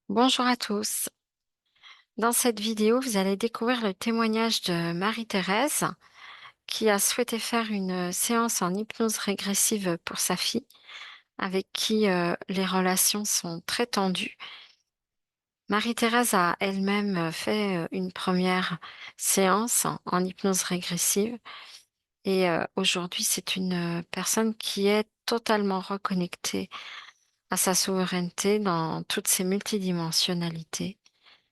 Bonjour à tous. Dans cette vidéo, vous allez découvrir le témoignage de Marie-Thérèse qui a souhaité faire une séance en hypnose régressive pour sa fille, avec qui les relations sont très tendues. Marie-Thérèse a elle-même fait une première séance en hypnose régressive et aujourd'hui, c'est une personne qui est totalement reconnectée à sa souveraineté dans toutes ses multidimensionnalités.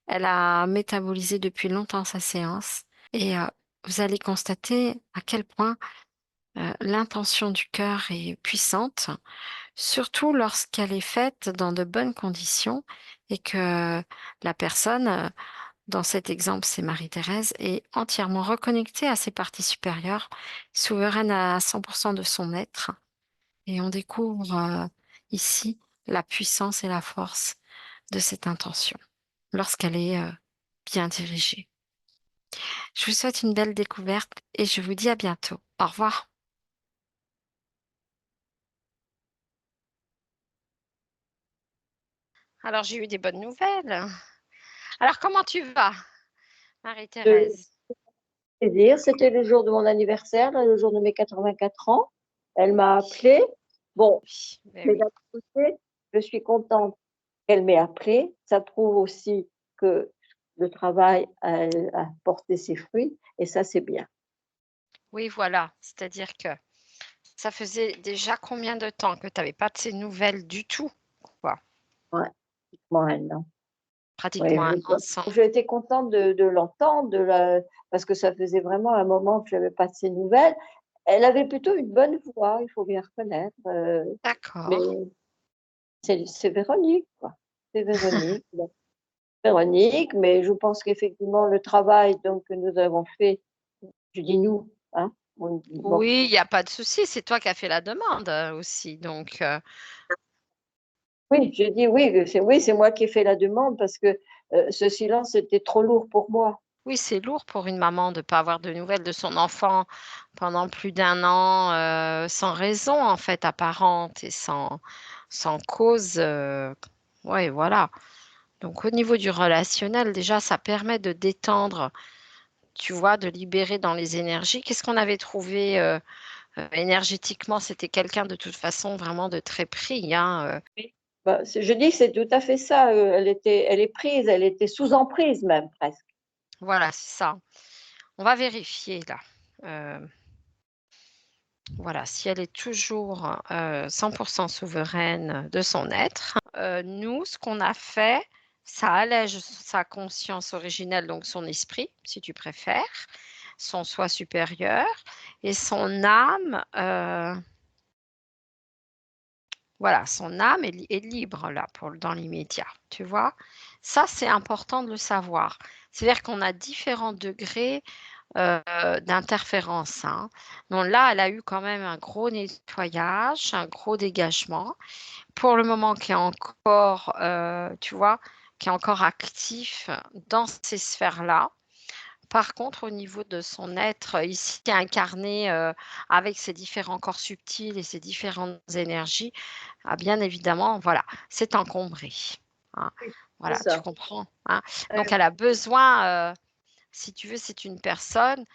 Elle a métabolisé depuis longtemps sa séance et vous allez constater à quel point, l'intention du cœur est puissante, surtout lorsqu'elle est faite dans de bonnes conditions et que la personne, dans cet exemple, c'est Marie-Thérèse, est entièrement reconnectée à ses parties supérieures, souveraine à 100 de son être et on découvre, ici la puissance et la force de cette intention lorsqu'elle est, bien dirigée. Je vous souhaite une belle découverte et je vous dis à bientôt. Au revoir. Alors, j'ai eu des bonnes nouvelles. Alors, comment tu vas, De Marie-Thérèse? plaisir. C'était le jour de mon anniversaire, là, le jour de mes 84 ans. Elle m'a appelé. Bon, Oui, beh mais oui. d'un côté, je suis contente qu'elle m'ait appelé. Ça prouve aussi que le travail a porté ses fruits et ça, c'est bien. Oui, voilà, c'est-à-dire que ça faisait déjà combien de temps que tu avais pas de ces nouvelles du tout, quoi? Ouais, moi, elle, non. Ouais, Pratiquement un an sans. j'ai été contente de l'entendre, parce que ça faisait vraiment un moment que je n'avais pas de ses nouvelles. Elle avait plutôt une bonne voix, il faut bien reconnaître, mais D'accord. c'est Véronique, quoi. C'est Véronique. Véronique, mais je pense qu'effectivement le travail donc que nous avons fait, je dis «nous», hein, bon, Oui, il y a pas de souci, c'est toi qui as fait la demande, aussi, donc oui, je dis oui, c'est moi qui ai fait la demande parce que, ce silence était trop lourd pour moi. oui, c'est lourd pour une maman de pas avoir de nouvelles de son enfant pendant plus d'un an, sans raison en fait apparente et sans cause, ouais, voilà. Donc au niveau du relationnel, déjà, ça permet de détendre, tu vois, de libérer dans les énergies. Qu'est-ce qu'on avait trouvé, énergétiquement? C'était quelqu'un de toute façon vraiment de très pris, hein, Oui. Bah, je dis que c'est tout à fait ça, elle est prise, elle était sous emprise même presque. voilà, c'est ça. On va vérifier là, voilà, si elle est toujours, 100 souveraine de son être. Nous, ce qu'on a fait, ça allège sa conscience originelle, donc son esprit, si tu préfères, son soi supérieur et son âme, voilà, son âme est libre là pour dans l'immédiat, tu vois? Ça, c'est important de le savoir. C'est-à-dire qu'on a différents degrés heu, d'interférence, hein. Donc là, elle a eu quand même un gros nettoyage, un gros dégagement. Pour le moment qui est encore, tu vois, qui est encore actif dans ces sphères-là. Par contre, au niveau de son être ici incarné, avec ses différents corps subtils et ses différentes énergies, ah bien évidemment, voilà, c'est encombré, hein. Oui, c'est Voilà, tu ça. comprends, hein? Donc Ouais, elle a besoin, si tu veux, c'est une personne,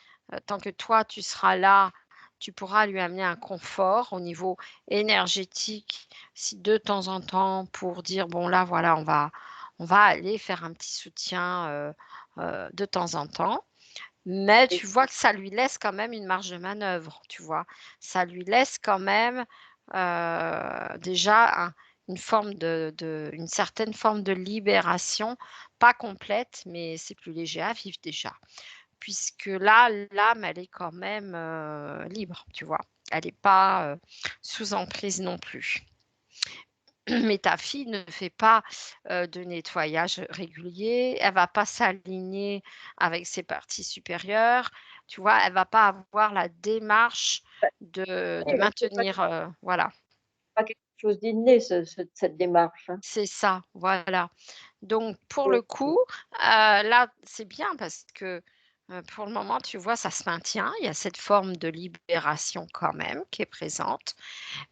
tant que toi tu seras là, tu pourras lui amener un confort au niveau énergétique, si de temps en temps pour dire: «Bon là voilà, on va aller faire un petit soutien, de temps en temps». Mais oui, tu vois que ça lui laisse quand même une marge de manœuvre, tu vois? Ça lui laisse quand même, déjà une forme une certaine forme de libération, pas complète, mais c'est plus léger à vivre déjà. Puisque là, l'âme, elle est quand même, libre, tu vois? Elle est pas, sous emprise non plus. Mais ta fille ne fait pas, de nettoyage régulier, elle va pas s'aligner avec ses parties supérieures, tu vois? Elle va pas avoir la démarche de c'est maintenir, voilà, pas quelque chose d'inné cette démarche, hein. c'est ça, voilà. Donc pour le Oui, coup, là, c'est bien parce que, pour le moment, tu vois, ça se maintient. Il y a cette forme de libération quand même qui est présente,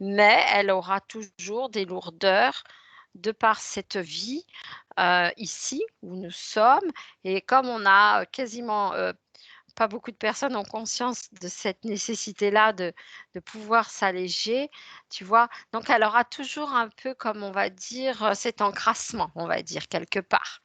mais elle aura toujours des lourdeurs, de par cette vie ici où nous sommes. Et comme on a quasiment pas beaucoup de personnes ont conscience de cette nécessité-là de pouvoir s'alléger, tu vois. Donc, elle aura toujours un peu, comme on va dire, cet encrassement, on va dire, quelque part.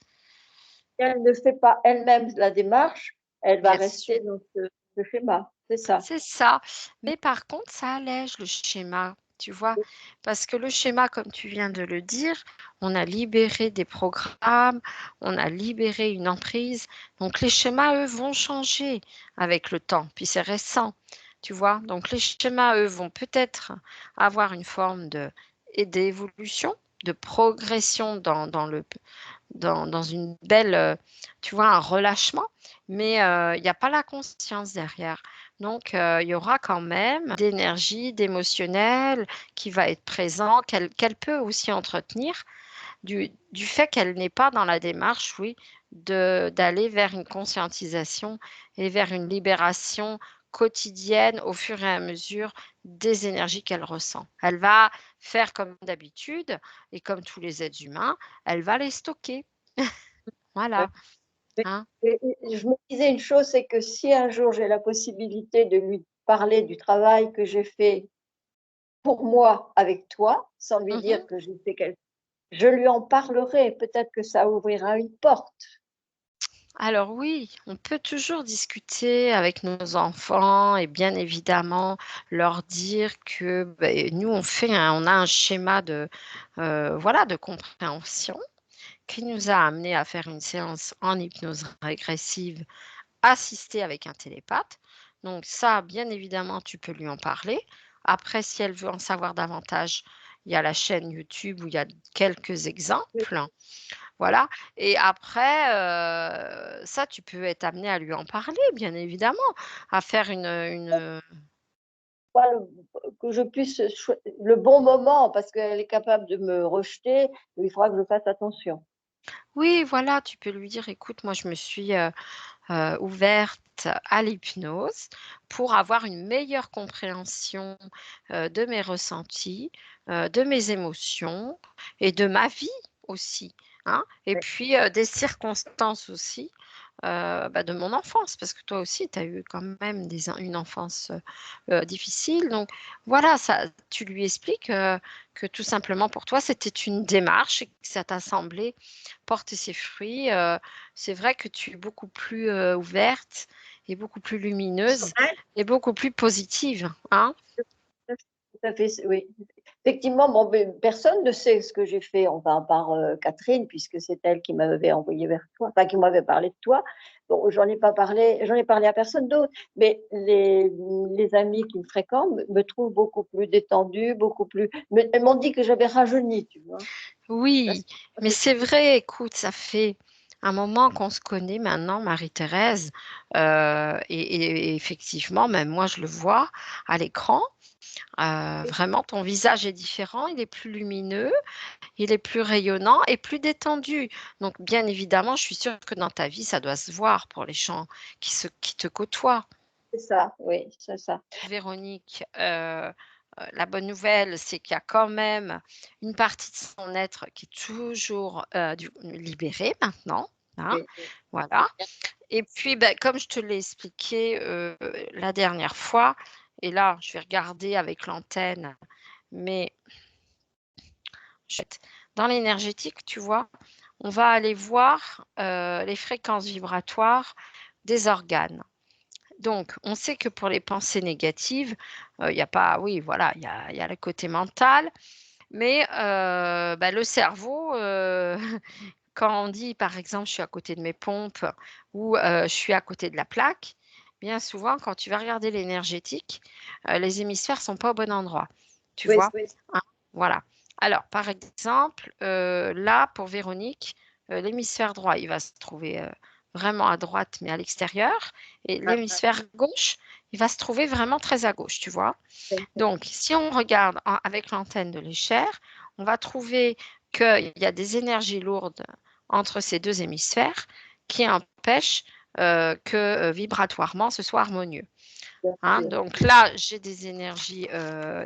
Elle ne fait pas elle-même la démarche, elle va Bien sûr. rester dans ce schéma, c'est ça. C'est ça. Mais par contre, ça allège le schéma, tu vois? Parce que le schéma, comme tu viens de le dire, on a libéré des programmes, on a libéré une emprise. Donc les schémas, eux, vont changer avec le temps. Puis c'est récent, tu vois? Donc les schémas, eux, vont peut-être avoir une forme d'évolution, de progression dans une belle, tu vois, un relâchement, mais il y a pas la conscience derrière. Donc, il y aura quand même d'énergie, d'émotionnel qui va être présent, qu'elle peut aussi entretenir du fait qu'elle n'est pas dans la démarche, oui, d'aller vers une conscientisation et vers une libération quotidienne au fur et à mesure des énergies qu'elle ressent. Elle va faire comme d'habitude et comme tous les êtres humains, elle va les stocker. Ouais. Voilà, hein. Et je me disais une chose, c'est que si un jour j'ai la possibilité de lui parler du travail que j'ai fait pour moi avec toi, sans lui dire Mmh. que j'ai fait quelque, je lui en parlerai, peut-être que ça ouvrira une porte. Alors oui, on peut toujours discuter avec nos enfants et bien évidemment leur dire que, beh, nous on a un schéma voilà, de compréhension qui nous a amenés à faire une séance en hypnose régressive assistée avec un télépathe. Donc ça, bien évidemment, tu peux lui en parler. Après, si elle veut en savoir davantage, il y a la chaîne YouTube où il y a quelques Oui, exemples. Voilà, et après, ça, tu peux être amené à lui en parler, bien évidemment, à faire pas que je puisse le bon moment, parce qu'elle est capable de me rejeter, il faudra que je fasse attention. oui, voilà, tu peux lui dire: «Écoute, moi, je me suis, ouverte à l'hypnose pour avoir une meilleure compréhension, de mes ressentis, de mes émotions et de ma vie aussi, hein, et Oui, puis, des circonstances aussi, bah, de mon enfance, parce que toi aussi tu as eu quand même une enfance, difficile, donc voilà, ça tu lui expliques, que tout simplement pour toi c'était une démarche et que ça t'a semblé porter ses fruits, c'est vrai que tu es beaucoup plus, ouverte et beaucoup plus lumineuse sereine, et beaucoup plus positive, hein? tout à fait, oui. Effectivement, bon, beh, personne ne sait ce que j'ai fait, enfin, à part, Catherine, puisque c'est elle qui m'avait envoyé vers toi, enfin, qui m'avait parlé de toi. Bon, j'en ai parlé à personne d'autre, mais les amis qui me fréquentent me trouvent beaucoup plus détendue, beaucoup plus, mais elles m'ont dit que j'avais rajeuni, tu vois? Ça, Oui, mais c'est vrai, écoute, ça fait un moment qu'on se connaît maintenant, Marie-Thérèse, et effectivement, même moi je le vois à l'écran, vraiment ton visage est différent, il est plus lumineux, il est plus rayonnant et plus détendu. Donc bien évidemment, je suis sûre que dans ta vie, ça doit se voir pour les gens qui te côtoient. c'est ça, oui, c'est ça. Véronique, la bonne nouvelle, c'est qu'il y a quand même une partie de son être qui est toujours, libérée maintenant, hein, Oui, oui. voilà, et puis, bah, comme je te l'ai expliqué, la dernière fois, et là, je vais regarder avec l'antenne, mais chouette. Dans l'énergétique, tu vois, on va aller voir, les fréquences vibratoires des organes. Donc, on sait que pour les pensées négatives, il y a pas oui, voilà, il y a le côté mental, mais bah, le cerveau, quand on dit, par exemple: «Je suis à côté de mes pompes» ou «Je suis à côté de la plaque», bien souvent, quand tu vas regarder l'énergétique, les hémisphères sont pas au bon endroit, tu Oui, vois? oui, Hein, voilà. Alors, par exemple, là, pour Véronique, l'hémisphère droit, il va se trouver, vraiment à droite, mais à l'extérieur, et ah, ah, l'hémisphère gauche, il va se trouver vraiment très à gauche, tu vois? d'accord. Donc, si on regarde avec l'antenne de l'échelle, on va trouver qu'il y a des énergies lourdes entre ces 2 hémisphères qui empêchent, que, vibratoirement, ce soit harmonieux, Bien hein. sûr. Donc là, j'ai des énergies,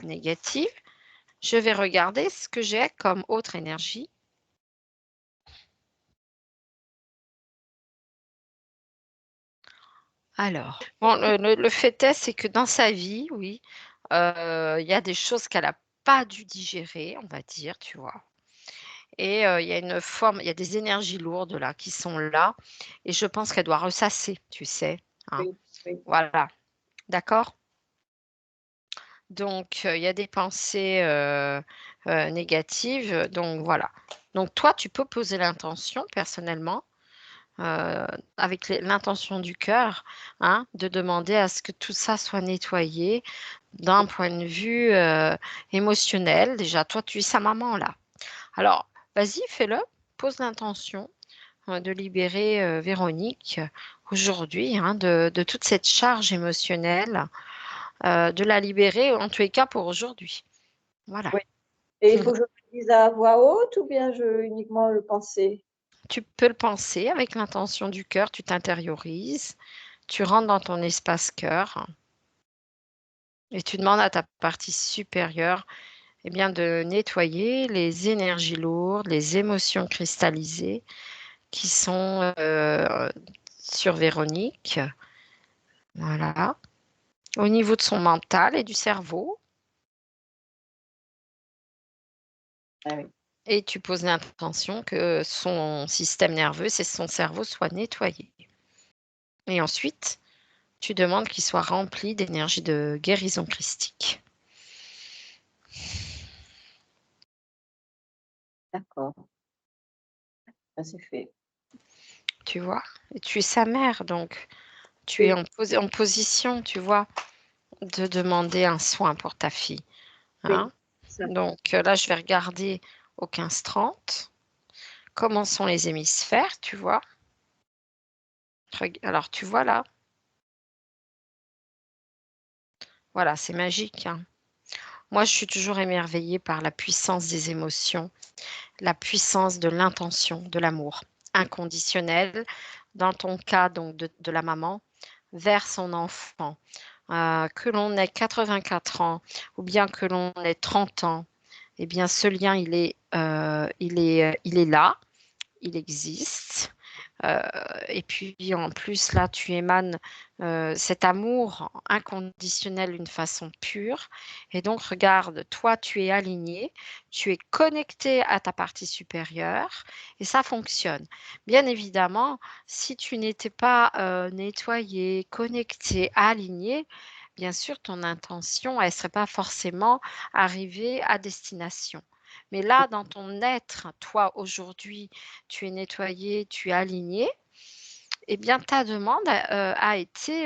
négatives. Je vais regarder ce que j'ai comme autre énergie. Alors, bon, le fait est, c'est que dans sa vie, oui, il y a des choses qu'elle n'a pas dû digérer, on va dire, tu vois. Et il y a une forme, il y a des énergies lourdes là qui sont là, et je pense qu'elle doit ressasser, tu sais, hein. Oui, oui, Voilà, d'accord? Donc, il y a des pensées négatives, donc voilà. Donc, toi, tu peux poser l'intention personnellement, euh, avec l'intention du cœur, hein, de demander à ce que tout ça soit nettoyé d'un point de vue émotionnel. Déjà, toi, tu es sa maman là. Alors, vas-y, fais-le, pose l'intention de libérer Véronique aujourd'hui, hein, de toute cette charge émotionnelle, de la libérer en tous les cas pour aujourd'hui. Voilà. oui. Et il faut que je le dise à voix haute ou bien je uniquement le penser? Tu peux le penser avec l'intention du cœur, tu t'intériorises, tu rentres dans ton espace cœur et tu demandes à ta partie supérieure, eh bien, de nettoyer les énergies lourdes, les émotions cristallisées qui sont sur Véronique. Voilà. Au niveau de son mental et du cerveau. Ah oui. Et tu poses l'intention que son système nerveux, c'est son cerveau, soit nettoyé. Et ensuite, tu demandes qu'il soit rempli d'énergie de guérison christique. D'accord, ça c'est fait. Tu vois? Et tu es sa mère, donc tu es Oui, en position, tu vois, de demander un soin pour ta fille. oui, Hein? ça. Donc là, je vais regarder au 15-30 comment sont les hémisphères, tu vois. Alors, tu vois là, voilà, c'est magique, hein. Moi, je suis toujours émerveillée par la puissance des émotions, la puissance de l'intention, de l'amour inconditionnel, dans ton cas, donc de la maman, vers son enfant. Que l'on ait 84 ans ou bien que l'on ait 30 ans, eh bien, ce lien, il est là, il existe. Euh, et puis en plus, là, tu émanes cet amour inconditionnel d'une façon pure. Et donc, regarde, toi, tu es aligné, tu es connecté à ta partie supérieure et ça fonctionne. Bien évidemment, si tu n'étais pas nettoyé, connecté, aligné, bien sûr, ton intention, elle ne serait pas forcément arrivée à destination. Mais là, dans ton être, toi, aujourd'hui, tu es nettoyé, tu es aligné, eh bien, ta demande a été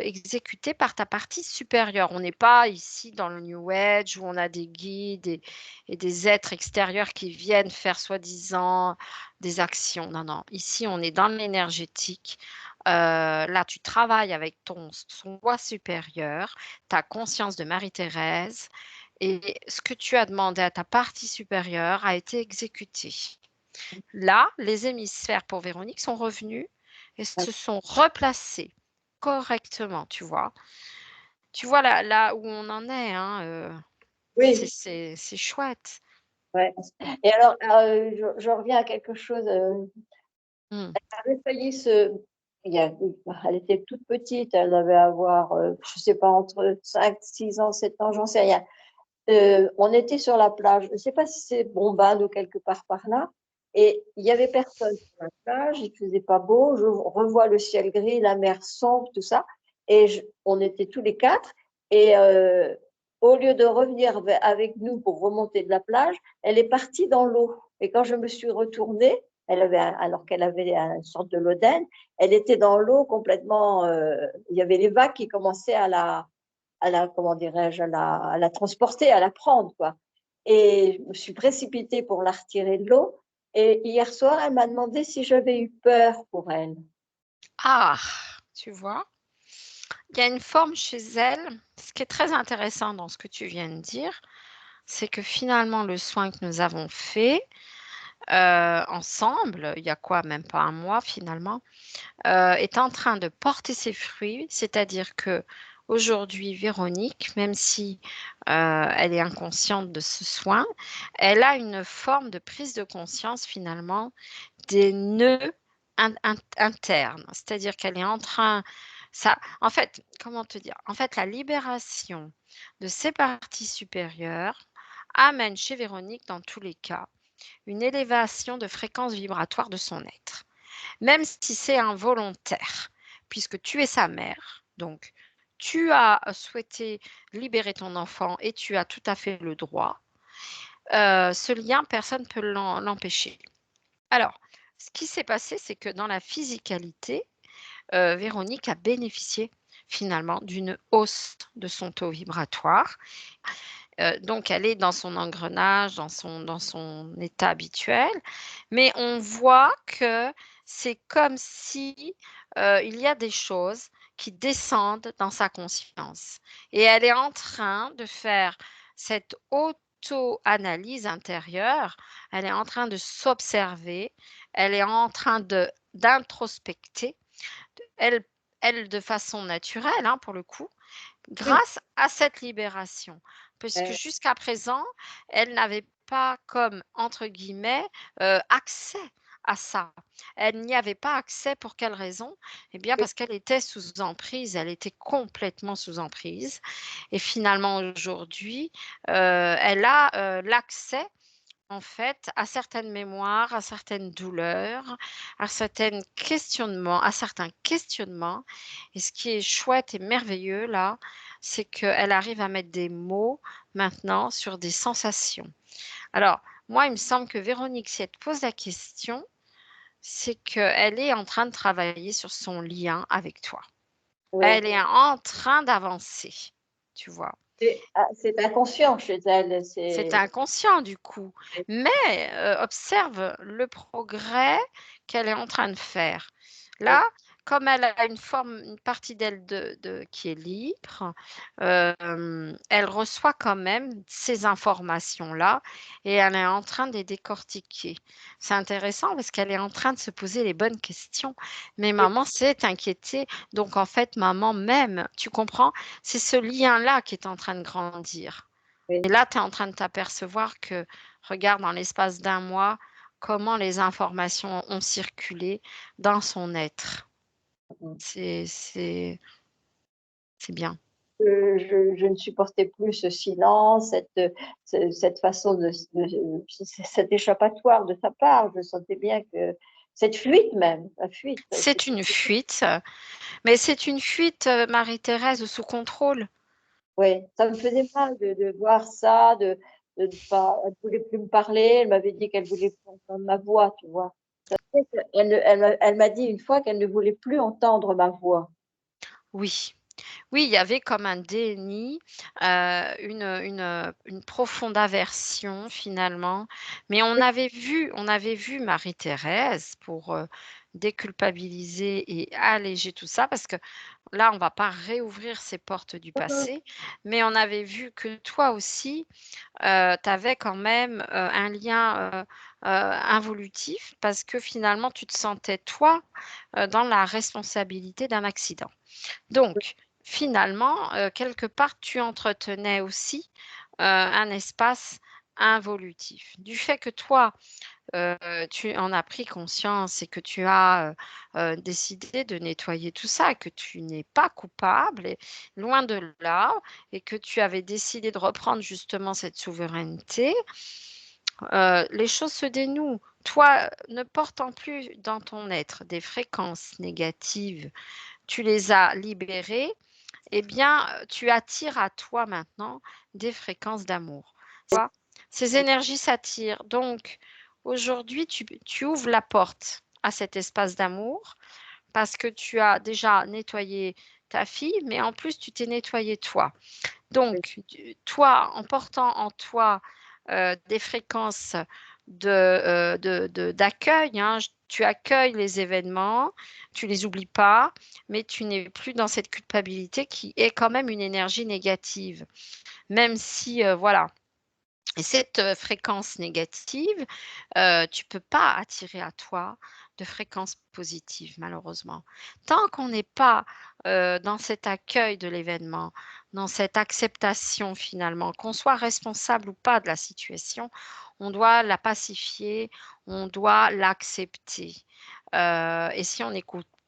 exécutée par ta partie supérieure. On n'est pas ici dans le New Age où on a des guides et des êtres extérieurs qui viennent faire soi-disant des actions. Non, non. Ici, on est dans l'énergétique. Là, tu travailles avec ton soi supérieur, ta conscience de Marie-Thérèse, et ce que tu as demandé à ta partie supérieure a été exécuté. Là, les hémisphères pour Véronique sont revenus et se sont replacés correctement, tu vois. Tu vois là où on en est, hein, Oui, c'est chouette. ouais. Et alors, je reviens à quelque chose. Mm. Elle avait failli se. Elle était toute petite, elle devait avoir, je sais pas, entre 5, 6 ans, 7 ans, j'en sais rien. On était sur la plage, je ne sais pas si c'est Bombade ou quelque part par là, et il y avait personne sur la plage, il faisait pas beau, je revois le ciel gris, la mer sombre, tout ça, et on était tous les quatre, et au lieu de revenir avec nous pour remonter de la plage, elle est partie dans l'eau. Et quand je me suis retournée, alors qu'elle avait une sorte de loden, elle était dans l'eau complètement. Il y avait les vagues qui commençaient comment dirais-je, à la transporter, à la prendre, quoi. Et je me suis précipitée pour la retirer de l'eau. Et hier soir, elle m'a demandé si j'avais eu peur pour elle. Ah, tu vois, il y a une forme chez elle. Ce qui est très intéressant dans ce que tu viens de dire, c'est que finalement, le soin que nous avons fait ensemble, il y a quoi, même pas un mois finalement, est en train de porter ses fruits, c'est-à-dire que aujourd'hui, Véronique, même si elle est inconsciente de ce soin, elle a une forme de prise de conscience finalement des nœuds internes, c'est-à-dire qu'elle est en train Ça en fait, comment te dire? En fait, la libération de ces parties supérieures amène chez Véronique, dans tous les cas, une élévation de fréquence vibratoire de son être. Même si c'est involontaire, puisque tu es sa mère, donc tu as souhaité libérer ton enfant et tu as tout à fait le droit. Ce lien, personne ne peut l'empêcher. Alors, ce qui s'est passé, c'est que dans la physicalité, Véronique a bénéficié finalement d'une hausse de son taux vibratoire. Donc elle est dans son engrenage, dans son état habituel, mais on voit que c'est comme si, il y a des choses qui descendent dans sa conscience et elle est en train de faire cette auto-analyse intérieure. Elle est en train de s'observer, elle est en train d'introspecter, elle elle de façon naturelle, hein, pour le coup, Oui, grâce à cette libération. Parce que heu, jusqu'à présent, elle n'avait pas comme, entre guillemets, «accès» à ça. Elle n'y avait pas accès pour quelle raison? Eh bien, oui, parce qu'elle était sous emprise, elle était complètement sous emprise et finalement aujourd'hui, elle a, l'accès en fait, à certaines mémoires, à certaines douleurs, à certains questionnements et ce qui est chouette et merveilleux là, c'est qu'elle arrive à mettre des mots maintenant sur des sensations. Alors, moi, il me semble que Véronique, si elle te pose la question, c'est qu'elle est en train de travailler sur son lien avec toi. oui. Elle est en train d'avancer, tu vois? C'est inconscient chez elle, C'est c'est inconscient du coup, mais observe le progrès qu'elle est en train de faire. oui, Là, comme elle a une partie d'elle qui est libre, elle reçoit quand même ces informations-là et elle est en train de les décortiquer. C'est intéressant parce qu'elle est en train de se poser les bonnes questions. Mais oui, maman s'est inquiétée, donc en fait maman m'aime, tu comprends? C'est ce lien-là qui est en train de grandir. Et oui. là, tu es en train de t'apercevoir que, regarde, dans l'espace d'un mois, comment les informations ont circulé dans son être. Mmh. C'est bien. Je ne supportais plus ce silence, cette façon cet échappatoire de sa part. Je sentais bien que cette fuite même, la fuite, C'est c'était une fuite, mais c'est une fuite, Marie-Thérèse, sous contrôle. oui, ça me faisait mal de voir ça, de ne pas elle voulait plus me parler, elle m'avait dit qu'elle voulait plus entendre ma voix, tu vois? Elle m'a dit une fois qu'elle ne voulait plus entendre ma voix. Oui. Oui, il y avait comme un déni, une profonde aversion finalement, mais on avait vu Marie-Thérèse pour, déculpabiliser et alléger tout ça parce que là, on va pas réouvrir ces portes du passé, mais on avait vu que toi aussi, tu avais quand même, un lien, involutif parce que finalement tu te sentais toi, dans la responsabilité d'un accident. Donc finalement, quelque part, tu entretenais aussi, un espace involutif. Du fait que toi, heu, tu en as pris conscience et que tu as, décidé de nettoyer tout ça, que tu n'es pas coupable et loin de là et que tu avais décidé de reprendre justement cette souveraineté, les choses se dénouent. Toi, ne portant plus dans ton être des fréquences négatives, tu les as libérées eh bien, tu attires à toi maintenant des fréquences d'amour. Tu vois? Ces énergies s'attirent. Donc aujourd'hui, tu ouvres la porte à cet espace d'amour parce que tu as déjà nettoyé ta fille, mais en plus tu t'es nettoyé toi. Donc toi, en portant en toi, des fréquences d'accueil, hein, tu accueilles les événements, tu les oublies pas, mais tu n'es plus dans cette culpabilité qui est quand même une énergie négative. Même si, voilà et cette, fréquence négative, tu peux pas attirer à toi de fréquences positives malheureusement. Tant qu'on n'est pas, dans cet accueil de l'événement, dans cette acceptation finalement, qu'on soit responsable ou pas de la situation, on doit la pacifier, on doit l'accepter. Et si on est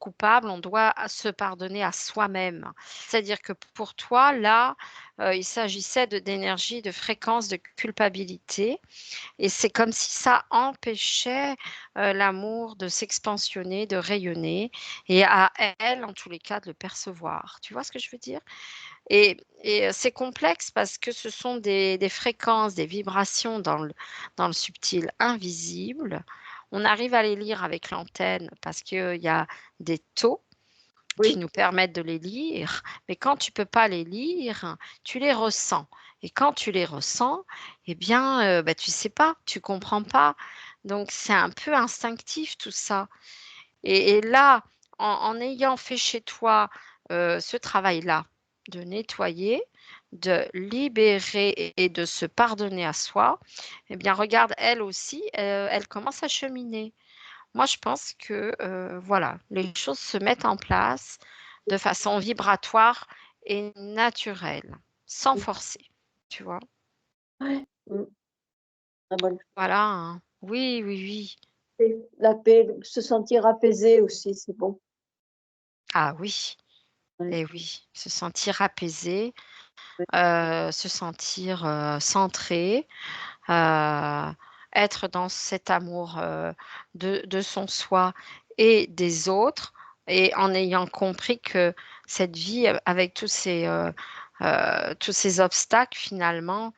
coupable, on doit se pardonner à soi-même. C'est-à-dire que pour toi, là, il s'agissait d'énergie, de fréquence, de culpabilité. Et c'est comme si ça empêchait l'amour de s'expansionner, de rayonner, et à elle, en tous les cas, de le percevoir. Tu vois ce que je veux dire? Et c'est complexe parce que ce sont des fréquences, des vibrations dans le subtil invisible. On arrive à les lire avec l'antenne parce qu'il y a des taux qui Oui, nous permettent de les lire, mais quand tu peux pas les lire, tu les ressens. Et quand tu les ressens, eh bien, bah, tu sais pas, tu comprends pas. Donc c'est un peu instinctif tout ça. Et là, en ayant fait chez toi, ce travail-là, de nettoyer, de libérer et de se pardonner à soi, eh bien regarde, elle aussi, elle commence à cheminer. Moi, je pense que, voilà, les choses se mettent en place de façon vibratoire et naturelle, sans oui. forcer, tu vois? Ouais, très bonne Voilà, hein. Oui, oui, oui. paix, la paix, se sentir apaisé aussi, c'est bon. Ah oui, Ouais, et oui, se sentir apaisé, ouais, se sentir, centré, heu, être dans cet amour, de son soi et des autres, et en ayant compris que cette vie, avec tous ces obstacles finalement,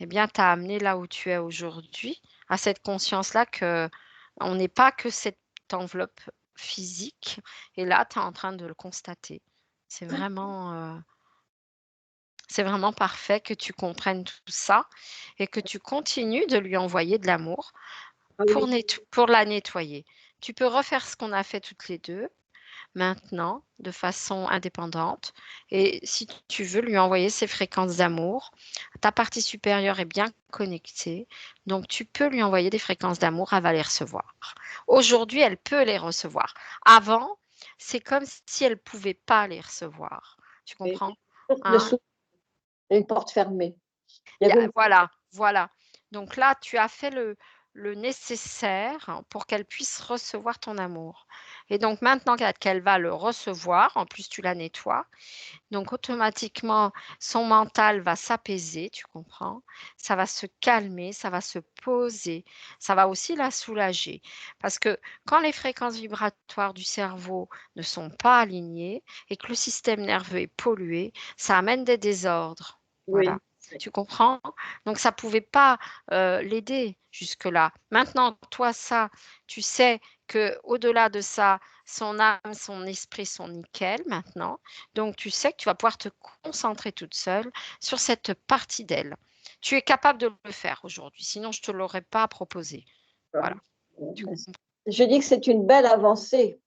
eh bien, t'a amené là où tu es aujourd'hui, à cette conscience-là que on n'est pas que cette enveloppe physique, et là, tu es en train de le constater. C'est vraiment, c'est vraiment parfait que tu comprennes tout ça et que tu continues de lui envoyer de l'amour ah pour oui, pour la nettoyer. Tu peux refaire ce qu'on a fait toutes les 2 maintenant, de façon indépendante, et si tu veux lui envoyer ces fréquences d'amour, ta partie supérieure est bien connectée, donc tu peux lui envoyer des fréquences d'amour, elle va les recevoir. Aujourd'hui, elle peut les recevoir. Avant, c'est comme si elle ne pouvait pas les recevoir. Tu oui. comprends? Porte de Hein? s'ouvrir, une porte fermée. Il y Il y avait a une voilà, voilà. Donc là, tu as fait le nécessaire pour qu'elle puisse recevoir ton amour, et donc maintenant qu'elle va le recevoir, en plus tu la nettoies, donc automatiquement son mental va s'apaiser, tu comprends? Ça va se calmer, ça va se poser, ça va aussi la soulager. Parce que quand les fréquences vibratoires du cerveau ne sont pas alignées et que le système nerveux est pollué, ça amène des désordres. Voilà. oui, oui, Tu comprends? Donc ça pouvait pas, l'aider jusque-là. Maintenant, toi, ça, tu sais que au delà de ça, son âme, son esprit sont nickel maintenant. Donc tu sais que tu vas pouvoir te concentrer toute seule sur cette partie d'elle. Tu es capable de le faire aujourd'hui, sinon je ne te l'aurais pas proposé. Voilà, d'accord. tu Mais comprends? je dis que c'est une belle avancée,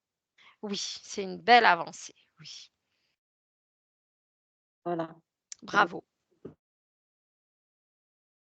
Oui, c'est une belle avancée, oui. voilà. Bravo.